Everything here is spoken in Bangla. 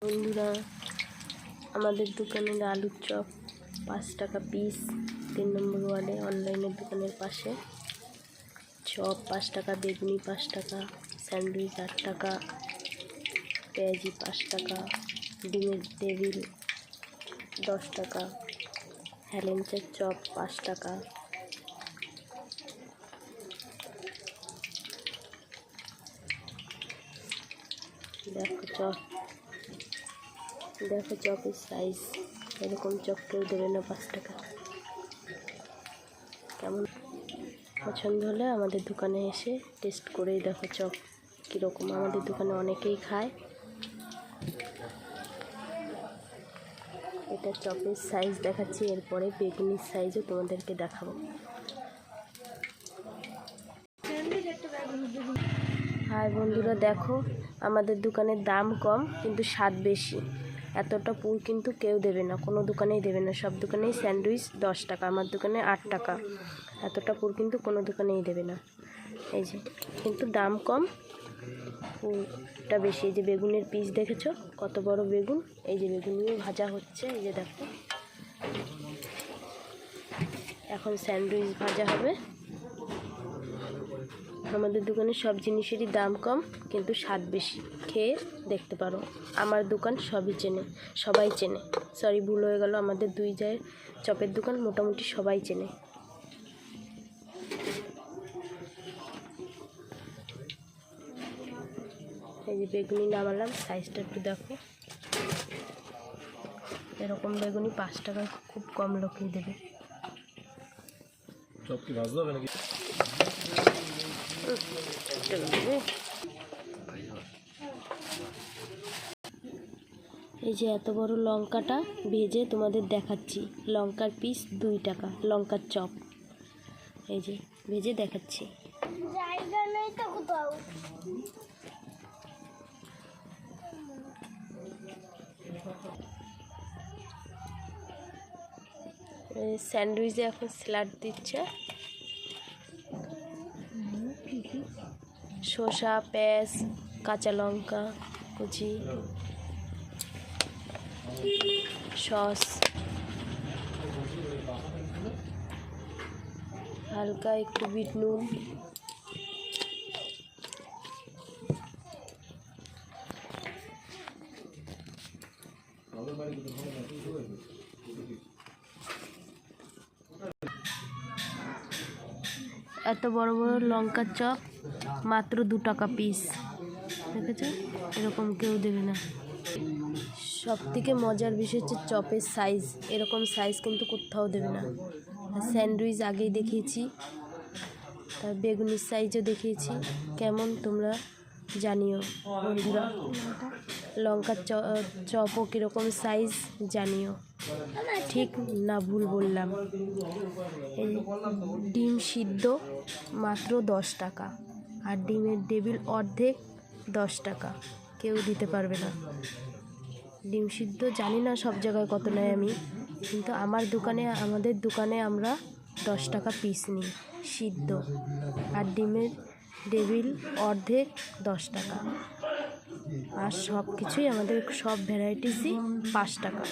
বন্ধুরা, আমাদের দোকানের আলুর চপ 5 টাকা পিস। 3 নম্বর ওয়ার্ডে অনলাইনের দোকানের পাশে। চপ 5 টাকা, বেগুনি 5 টাকা, স্যান্ডউইচ 8 টাকা, পেঁয়াজি 5 টাকা, ডিমের টেবিল 10 টাকা, হ্যালেঞ্চের চপ 5 টাকা। দেখো চপের সাইজ, এরকম চপ কেউ দেবে না 5 টাকা। কেমন পছন্দ হলে আমাদের দোকানে এসে টেস্ট করেই দেখো চপ কীরকম। আমাদের দোকানে অনেকেই খায়। এটা চপের সাইজ দেখাচ্ছি, এরপরে বেগুনির সাইজও তোমাদেরকে দেখাবো। হাই বন্ধুরা, দেখো আমাদের দোকানের দাম কম কিন্তু স্বাদ বেশি। এতটা পুর কিন্তু কেউ দেবে না, কোনো দোকানেই দেবে না। সব দোকানেই স্যান্ডউইচ 10 টাকা, আমার দোকানে 8 টাকা। এতটা পুর কিন্তু কোনো দোকানেই দেবে না। এই যে কিন্তু দাম কম, পুরটা বেশি। এই যে বেগুনের পিস দেখেছো কত বড় বেগুন। এই যে বেগুনিও ভাজা হচ্ছে, এই যে দেখো। এখন স্যান্ডউইচ ভাজা হবে। আমাদের দোকানে সব জিনিসেরই দাম কম কিন্তু স্বাদ বেশি। খেয়ে দেখতে পারো। আমার দোকান সবাই চেনে। সরি, ভুল হয়ে গেল। আমাদের 2 জায়গায় চপের দোকান মোটামুটি সবাই চেনে। এই যে বেগুনি নামালাম, সাইজটা একটু দেখো। এরকম বেগুনি 5 টাকায় খুব কম লোকই দেবে। চপ কি ভাজতে হবে নাকি? এই যে এত বড় লঙ্কাটা ভেজে তোমাদের দেখাচ্ছি। লঙ্কার পিস 2 টাকা, লঙ্কার চপ। এই যে ভেজে দেখাচ্ছি। স্যান্ডউইচে এখন স্যালাড দিচ্ছে। শসা, পেঁয়াজ, কাঁচা লঙ্কা কুচি, সস, হালকা একটু বিট নুন, এত বড় বড় লঙ্কার চপ মাত্র 2 টাকা পিস। দেখেছো, এরকম কেউ দেবে না। সব থেকে মজার বিষয় হচ্ছে চপের সাইজ। এরকম সাইজ কিন্তু কোথাও দেবে না। স্যান্ডউইচ আগেই দেখিয়েছি, তার বেগুনির সাইজও দেখিয়েছি। কেমন তোমরা জানিও বন্ধুরা। লঙ্কার চপও কীরকম সাইজ জানিও, ঠিক না ভুল বললাম। এই ডিম সিদ্ধ মাত্র 10 টাকা, আর ডিমের টেবিল অর্ধেক 10 টাকা। কেউ দিতে পারবে না। ডিম সিদ্ধ জানি না সব জায়গায় কত নেয় আমি, কিন্তু আমাদের দোকানে আমরা 10 টাকা পিস নিই সিদ্ধ, আর ডিমের টেবিল অর্ধেক 10 টাকা। আর সব কিছুই আমাদের সব ভ্যারাইটিসই 5 টাকা।